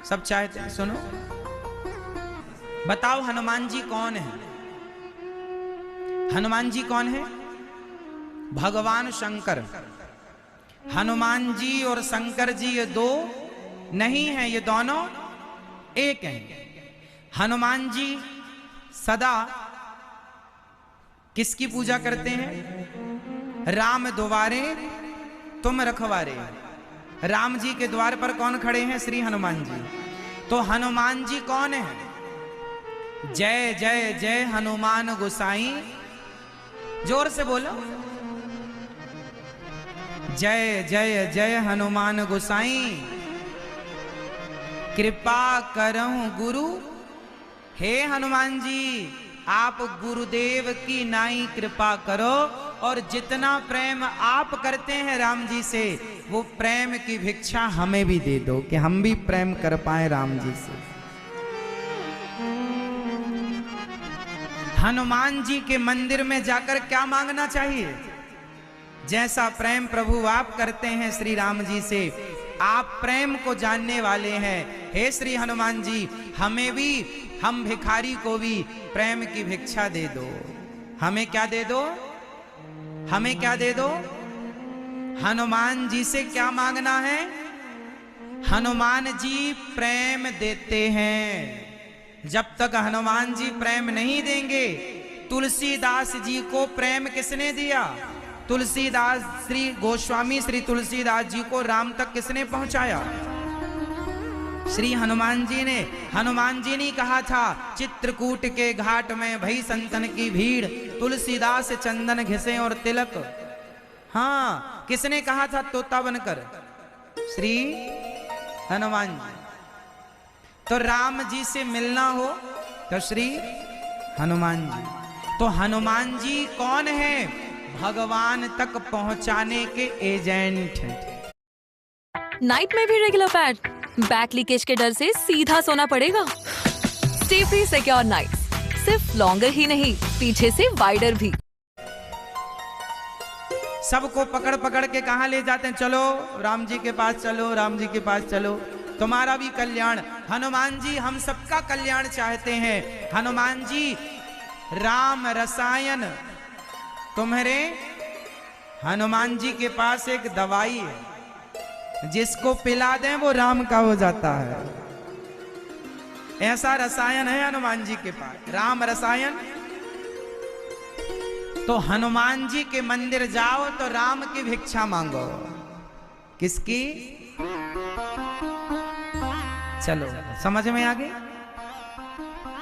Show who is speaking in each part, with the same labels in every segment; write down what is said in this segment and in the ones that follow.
Speaker 1: सब चाहते हैं। सुनो, बताओ हनुमान जी कौन है? हनुमान जी कौन है? भगवान शंकर। हनुमान जी और शंकर जी ये दो नहीं हैं, ये दोनों एक हैं। हनुमान जी सदा किसकी पूजा करते हैं? राम द्वारे तुम रखवारे। राम जी के द्वार पर कौन खड़े हैं? श्री हनुमान जी। तो हनुमान जी कौन है? जय जय जय हनुमान गोसाई। जोर से बोलो, जय जय जय हनुमान गोसाई। कृपा करहु गुरु। हे हनुमान जी, आप गुरुदेव की नाई कृपा करो, और जितना प्रेम आप करते हैं राम जी से, वो प्रेम की भिक्षा हमें भी दे दो कि हम भी प्रेम कर पाए राम जी से। हनुमान जी के मंदिर में जाकर क्या मांगना चाहिए? जैसा प्रेम प्रभु आप करते हैं श्री राम जी से, आप प्रेम को जानने वाले हैं। हे श्री हनुमान जी, हमें भी, हम भिखारी को भी प्रेम की भिक्षा दे दो। हमें क्या दे दो? हमें क्या दे दो? हनुमान जी से क्या मांगना है? हनुमान जी प्रेम देते हैं। जब तक हनुमान जी प्रेम नहीं देंगे, तुलसीदास जी को प्रेम किसने दिया? तुलसीदास, श्री गोस्वामी श्री तुलसीदास जी को राम तक किसने पहुंचाया? श्री हनुमान जी ने। हनुमान जी ने कहा था, चित्रकूट के घाट में भई संतन की भीड़, तुलसीदास चंदन घिसे और तिलक। हाँ, किसने कहा था तोता बनकर? श्री हनुमान जी। तो राम जी से मिलना हो तो श्री हनुमान जी। तो हनुमान जी कौन है? भगवान तक पहुंचाने के एजेंट हैं।
Speaker 2: नाइट में भी रेगुलर पैड, बैक लीकेज के डर से सीधा सोना पड़ेगा। स्टे फ्री सिक्योर नाइट, सिर्फ लॉन्गर ही नहीं, पीछे से वाइडर भी।
Speaker 1: सबको पकड़ पकड़ के कहां ले जाते हैं? चलो राम जी के पास चलो, राम जी के पास चलो, तुम्हारा भी कल्याण। हनुमान जी हम सबका कल्याण चाहते हैं। हनुमान जी राम रसायन, तुम्हारे हनुमान जी के पास एक दवाई है, जिसको पिला दें वो राम का हो जाता है। ऐसा रसायन है हनुमान जी के पास, राम रसायन। तो हनुमान जी के मंदिर जाओ तो राम की भिक्षा मांगो। किसकी? चलो समझ में आ गई?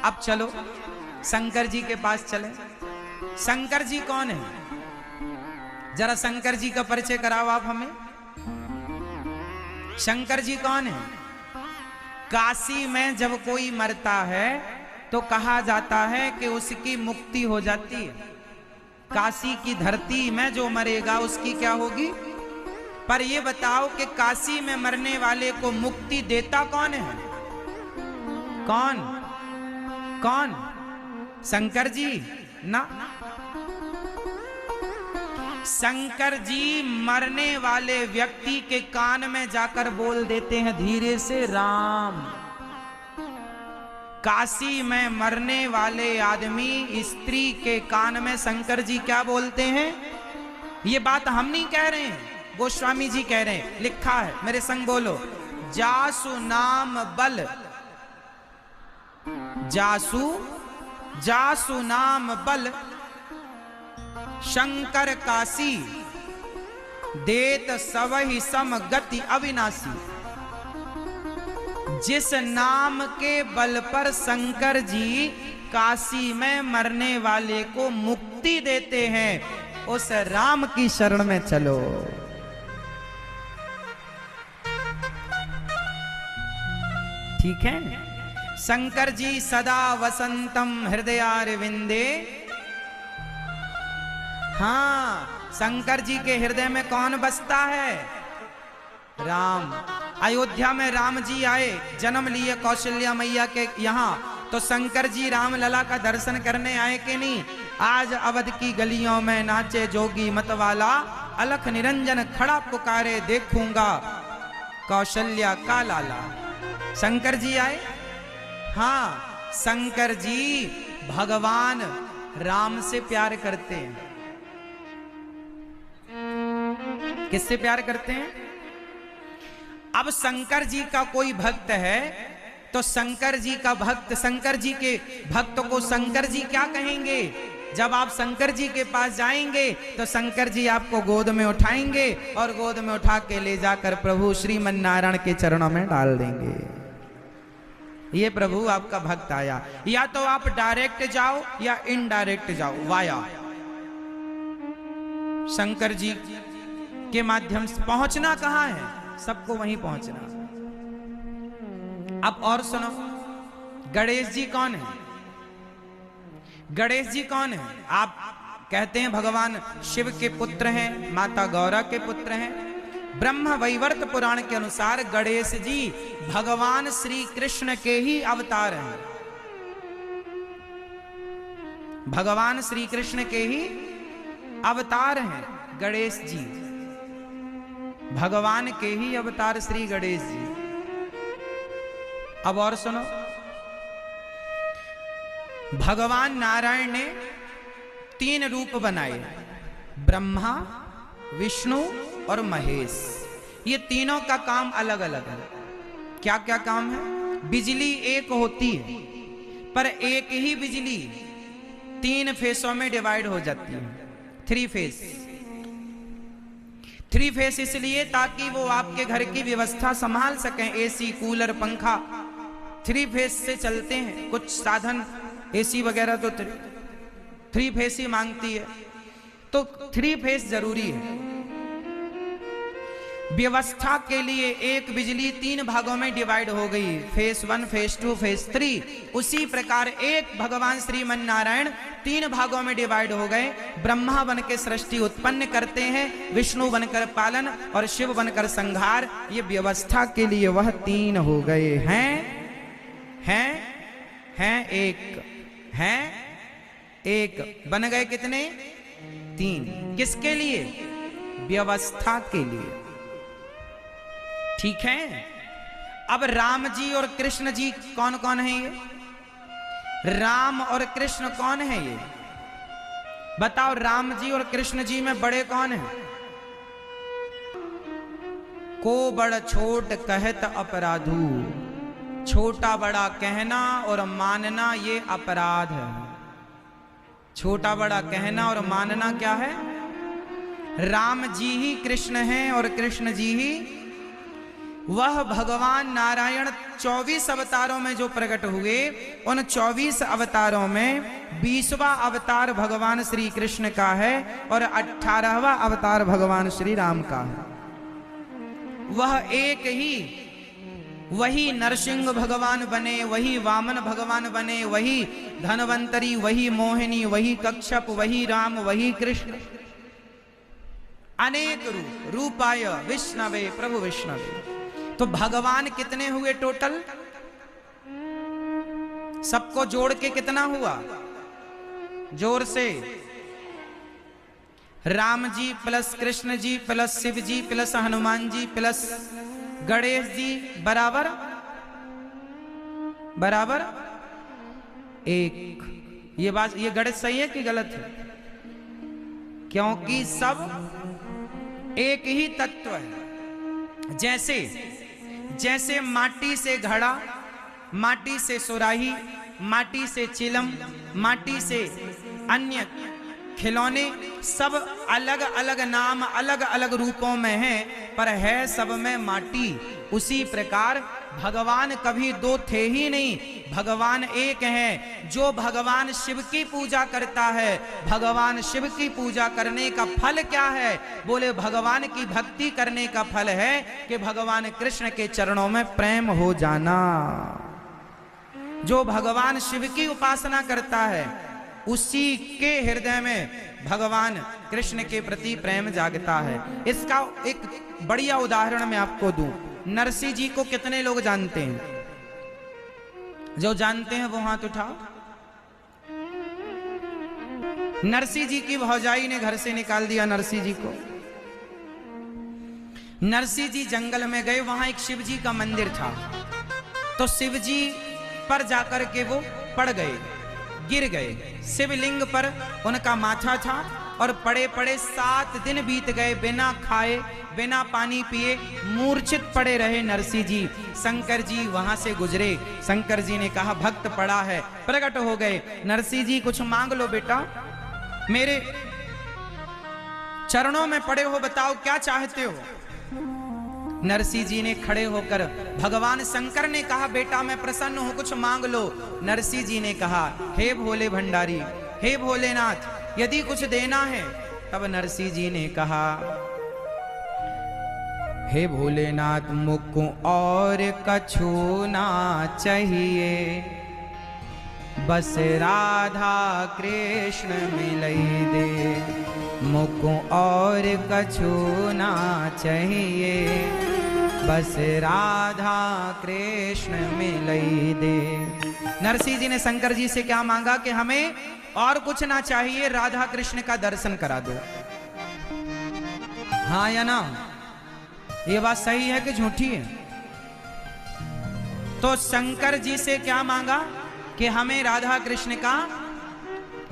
Speaker 1: अब चलो शंकर जी के पास चले। शंकर जी कौन है? जरा शंकर जी का परिचय कराओ आप हमें। शंकर जी कौन है? काशी में जब कोई मरता है तो कहा जाता है कि उसकी मुक्ति हो जाती है। काशी की धरती में जो मरेगा उसकी क्या होगी? पर ये बताओ कि काशी में मरने वाले को मुक्ति देता कौन है? कौन? कौन? शंकर जी ना। शंकर जी मरने वाले व्यक्ति के कान में जाकर बोल देते हैं धीरे से, राम। काशी में मरने वाले आदमी, स्त्री के कान में शंकर जी क्या बोलते हैं? ये बात हम नहीं कह रहे हैं, गोस्वामी जी कह रहे हैं, लिखा है, मेरे संग बोलो। जासु नाम बल, जासु, जासु नाम बल, शंकर काशी, देत सवहि सम गति अविनाशी। जिस नाम के बल पर शंकर जी काशी में मरने वाले को मुक्ति देते हैं, उस राम की शरण में चलो। ठीक है? शंकर जी सदा वसंतम हृदयारविंदे। हाँ, शंकर जी के हृदय में कौन बसता है? राम। अयोध्या में राम जी आए, जन्म लिए कौशल्या मैया के यहाँ, तो शंकर जी राम लला का दर्शन करने आए कि नहीं? आज अवध की गलियों में नाचे जोगी मतवाला, अलख निरंजन खड़ा पुकारे देखूंगा कौशल्या का लाला। शंकर जी आए। हाँ, शंकर जी भगवान राम से प्यार करते हैं। किससे प्यार करते हैं? अब शंकर जी का कोई भक्त है तो शंकर जी का भक्त, शंकर जी के भक्त को शंकर जी क्या कहेंगे? जब आप शंकर जी के पास जाएंगे तो शंकर जी आपको गोद में उठाएंगे और गोद में उठा के ले जाकर प्रभु श्रीमन नारायण के चरणों में डाल देंगे। ये प्रभु आपका भक्त आया। या तो आप डायरेक्ट जाओ या इनडायरेक्ट जाओ, वाया शंकर जी के माध्यम से। पहुंचना कहां है? सबको वहीं पहुंचना। अब और सुनो, गणेश जी कौन है? गणेश जी कौन है? आप कहते हैं भगवान शिव के पुत्र हैं, माता गौरा के पुत्र हैं। ब्रह्म वैवर्त पुराण के अनुसार गणेश जी भगवान श्री कृष्ण के ही अवतार हैं। भगवान श्री कृष्ण के ही अवतार हैं गणेश जी, भगवान के ही अवतार श्री गणेश जी। अब और सुनो, भगवान नारायण ने 3 रूप बनाए, ब्रह्मा, विष्णु और महेश। ये तीनों का काम अलग अलग है। क्या क्या काम है? बिजली एक होती है पर एक ही बिजली 3 फेसों में डिवाइड हो जाती है, 3 फेस। 3 फेस इसलिए ताकि वो आपके घर की व्यवस्था संभाल सकें। एसी, कूलर, पंखा 3 फेस से चलते हैं। कुछ साधन एसी वगैरह तो 3 फेस ही मांगती है, तो 3 फेस जरूरी है। व्यवस्था के लिए एक बिजली 3 भागों में डिवाइड हो गई, फेस 1, फेस 2, फेस 3। उसी प्रकार एक भगवान श्रीमन नारायण 3 भागों में डिवाइड हो गए। ब्रह्मा बनकर सृष्टि उत्पन्न करते हैं, विष्णु बनकर पालन और शिव बनकर संहार। ये व्यवस्था के लिए वह 3 हो गए हैं एक बन गए कितने? 3। किसके लिए? व्यवस्था के लिए। ठीक है। अब राम जी और कृष्ण जी कौन कौन है? ये राम और कृष्ण कौन है? ये बताओ, राम जी और कृष्ण जी में बड़े कौन हैं? को बड़ छोट कहत अपराधू, छोटा बड़ा कहना और मानना ये अपराध है। छोटा बड़ा कहना और मानना क्या है? राम जी ही कृष्ण हैं और कृष्ण जी ही वह भगवान नारायण 24 अवतारों में जो प्रकट हुए, उन 24 अवतारों में 20वां अवतार भगवान श्री कृष्ण का है और 18वां अवतार भगवान श्री राम का है। वह एक ही, वही नरसिंह भगवान बने, वही वामन भगवान बने, वही धनवंतरी, वही मोहिनी, वही कच्छप, वही राम, वही कृष्ण। अनेक रूप, रूपाय विष्णवे प्रभु विष्णवे। तो भगवान कितने हुए टोटल? सबको जोड़ के कितना हुआ? जोर से। राम जी प्लस कृष्ण जी प्लस शिव जी प्लस हनुमान जी प्लस गणेश जी बराबर 1। ये बात, ये गणित सही है कि गलत है? क्योंकि सब एक ही तत्व है। जैसे माटी से घड़ा, माटी से सुराही, माटी से चिलम, माटी से अन्य खिलौने, सब अलग अलग नाम, अलग अलग रूपों में हैं, पर है सब में माटी। उसी प्रकार भगवान कभी 2 थे ही नहीं, भगवान एक है। जो भगवान शिव की पूजा करता है, भगवान शिव की पूजा करने का फल क्या है? बोले भगवान की भक्ति करने का फल है कि भगवान कृष्ण के चरणों में प्रेम हो जाना। जो भगवान शिव की उपासना करता है, उसी के हृदय में भगवान कृष्ण के प्रति प्रेम जागता है। इसका एक बढ़िया उदाहरण मैं आपको दूं। नरसिंह जी को कितने लोग जानते हैं? जो जानते हैं वो हाथ उठाओ। नरसिंह जी की भौजाई ने घर से निकाल दिया नरसिंह जी को। नरसिंह जी जंगल में गए, वहां एक शिव जी का मंदिर था। तो शिव जी पर जाकर के वो पड़ गए, गिर गए। शिवलिंग पर उनका माथा था और पड़े पड़े 7 दिन बीत गए, बिना खाए बिना पानी पिए मूर्छित पड़े रहे नरसिंह जी। शंकर जी वहां से गुजरे। शंकर जी ने कहा भक्त पड़ा है, प्रकट हो गए। नरसिंह जी कुछ मांग लो बेटा, मेरे चरणों में पड़े हो, बताओ क्या चाहते हो। नरसिंह जी ने खड़े होकर, भगवान शंकर ने कहा बेटा मैं प्रसन्न हूं, कुछ मांग लो। नरसिंह जी ने कहा हे भोले भंडारी, हे भोलेनाथ, यदि कुछ देना है। तब नरसिंह जी ने कहा हे भोलेनाथ, मुझको और कछु ना चाहिए, बस राधा कृष्ण मिलई दे। मुझको और कछु ना चाहिए, बस राधा कृष्ण मिलई दे। नरसिंह जी ने शंकर जी से क्या मांगा कि हमें और कुछ ना चाहिए, राधा कृष्ण का दर्शन करा दो। हाँ या ना, ये बात सही है कि झूठी है? तो शंकर जी से क्या मांगा कि हमें राधा कृष्ण का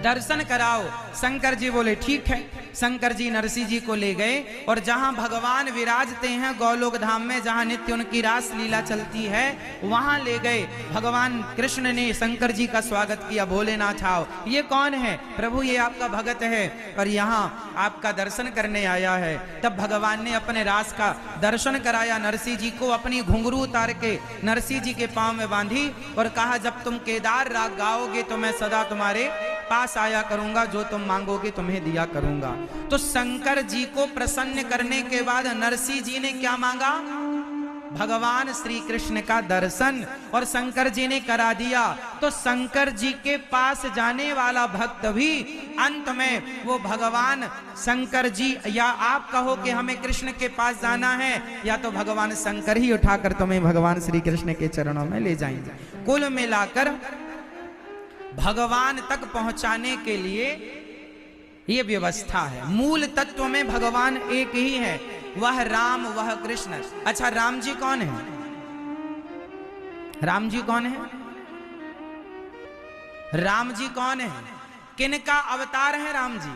Speaker 1: दर्शन कराओ। शंकर जी बोले ठीक है। शंकर जी नरसिंह जी को ले गए और जहां भगवान विराजते हैं गोलोक धाम में, जहां नित्य उनकी रास लीला चलती है, वहां ले गए। भगवान कृष्ण ने शंकर जी का स्वागत किया, भोलेनाथ आओ। ये कौन है? प्रभु ये आपका भगत है और यहाँ आपका दर्शन करने आया है। तब भगवान ने अपने रास का दर्शन कराया नरसिंह जी को, अपनी घुंघरू उतार के नरसिंह जी के पांव में बांधी और कहा जब तुम केदार राग गाओगे तो मैं सदा तुम्हारे पास आया करूंगा, जो तुम मांगोगे तुम्हें दिया करूंगा। तो शंकर जी को प्रसन्न करने के बाद नरसिंह जी ने क्या मांगा? भगवान श्री कृष्ण का दर्शन, और शंकर जी ने करा दिया। तो शंकर जी के पास जाने वाला भक्त भी अंत में वो भगवान शंकर जी, या आप कहो कि हमें कृष्ण के पास जाना है, या तो भगवान शंकर ही उठाकर तुम्हें भगवान श्री कृष्ण के चरणों में ले जाएंगे। कुल मिलाकर भगवान तक पहुंचाने के लिए ये व्यवस्था है। मूल तत्व में भगवान एक ही है, वह राम वह कृष्ण। अच्छा राम जी कौन है? राम जी कौन है? राम जी कौन है? किनका अवतार है राम जी?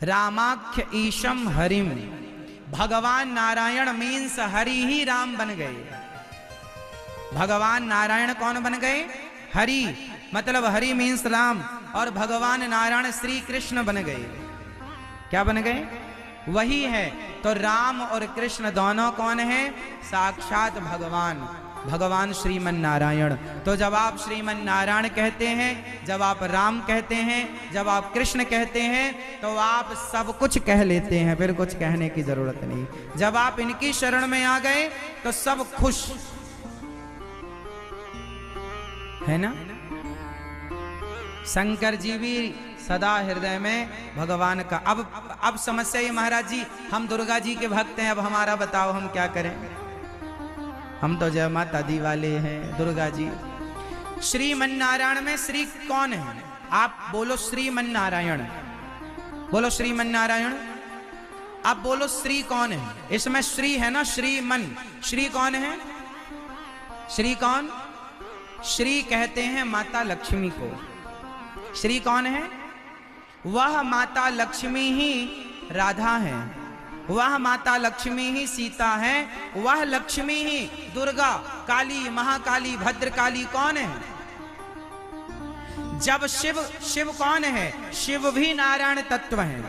Speaker 1: रामाख्य ईशम हरिम, भगवान नारायण मीन्स हरि ही राम बन गए। भगवान नारायण कौन बन गए? हरि, मतलब हरि मीन्स राम, और भगवान नारायण श्री कृष्ण बन गए। क्या बन गए? वही है। तो राम और कृष्ण दोनों कौन है? साक्षात भगवान, भगवान श्रीमन नारायण। तो जब आप श्रीमन नारायण कहते हैं, जब आप राम कहते हैं, जब आप कृष्ण कहते हैं, तो आप सब कुछ कह लेते हैं, फिर कुछ कहने की जरूरत नहीं। जब आप इनकी शरण में आ गए तो सब खुश है ना। शंकर जी भी सदा हृदय में भगवान का। अब समस्या ये महाराज जी, हम दुर्गा जी के भक्त हैं, अब हमारा बताओ हम क्या करें? हम तो जय माता दी वाले हैं। दुर्गा जी, श्रीमन नारायण में श्री कौन है? आप बोलो श्रीमन नारायण, बोलो श्रीमन नारायण। आप बोलो श्री कौन है? इसमें श्री है ना, श्रीमन। श्री कौन है? श्री कौन? श्री कहते हैं माता लक्ष्मी को। श्री कौन है? वह माता लक्ष्मी ही राधा है, वह माता लक्ष्मी ही सीता है, वह लक्ष्मी ही दुर्गा, काली, महाकाली, भद्रकाली कौन है? जब शिव कौन है? शिव भी नारायण तत्व है।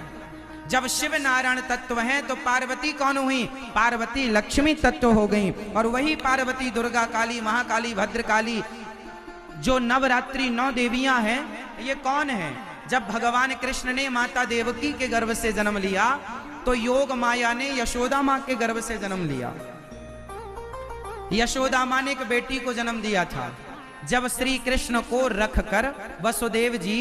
Speaker 1: जब शिव नारायण तत्व है तो पार्वती कौन हुई? पार्वती लक्ष्मी तत्व हो गई। और वही पार्वती दुर्गा, काली, महाकाली, भद्रकाली, जो नवरात्रि 9 देवियां हैं, ये कौन है? जब भगवान कृष्ण ने माता देवकी के गर्भ से जन्म लिया तो योग माया ने यशोदा मां के गर्भ से जन्म लिया। यशोदा मां ने एक बेटी को जन्म दिया था। जब श्री कृष्ण को रखकर वसुदेव जी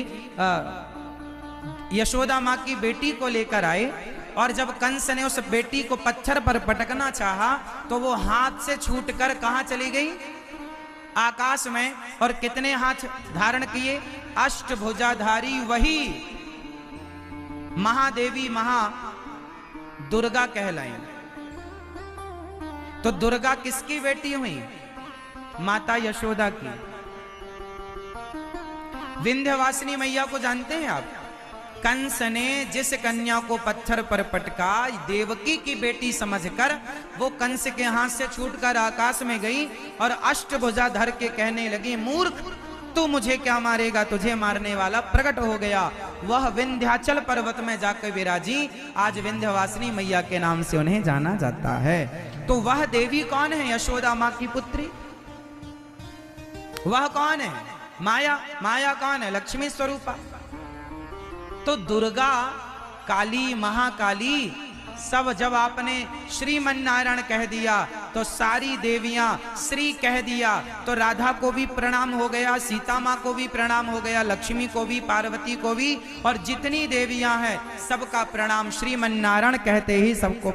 Speaker 1: यशोदा मां की बेटी को लेकर आए, और जब कंस ने उस बेटी को पत्थर पर पटकना चाहा तो वो हाथ से छूटकर कहां चली गई? आकाश में। और कितने हाथ धारण किए? अष्टभुजाधारी, वही महादेवी, महा दुर्गा कहलाई। तो दुर्गा किसकी बेटी हुई? माता यशोदा की। विंध्यवासिनी मैया को जानते हैं आप? कंस ने जिस कन्या को पत्थर पर पटका, देवकी की बेटी समझकर वो कंस के हाथ से छूटकर आकाश में गई और अष्टभुजा धर के कहने लगी, मूर्ख, तू मुझे क्या मारेगा, तुझे मारने वाला प्रकट हो गया। वह विंध्याचल पर्वत में जाकर विराजी, आज विंध्यवासिनी मैया के नाम से उन्हें जाना जाता है। तो वह देवी कौन है? यशोदा माँ की पुत्री। वह कौन है? माया। माया कौन है? लक्ष्मी स्वरूपा। तो दुर्गा, काली, महाकाली सब जब आपने श्रीमन्नारायण कह दिया तो सारी देवियां श्री कह दिया, तो राधा को भी प्रणाम हो गया, सीता माँ को भी प्रणाम हो गया, लक्ष्मी को भी, पार्वती को भी, और जितनी देवियां हैं सबका प्रणाम। श्रीमन्नारायण कहते ही सबको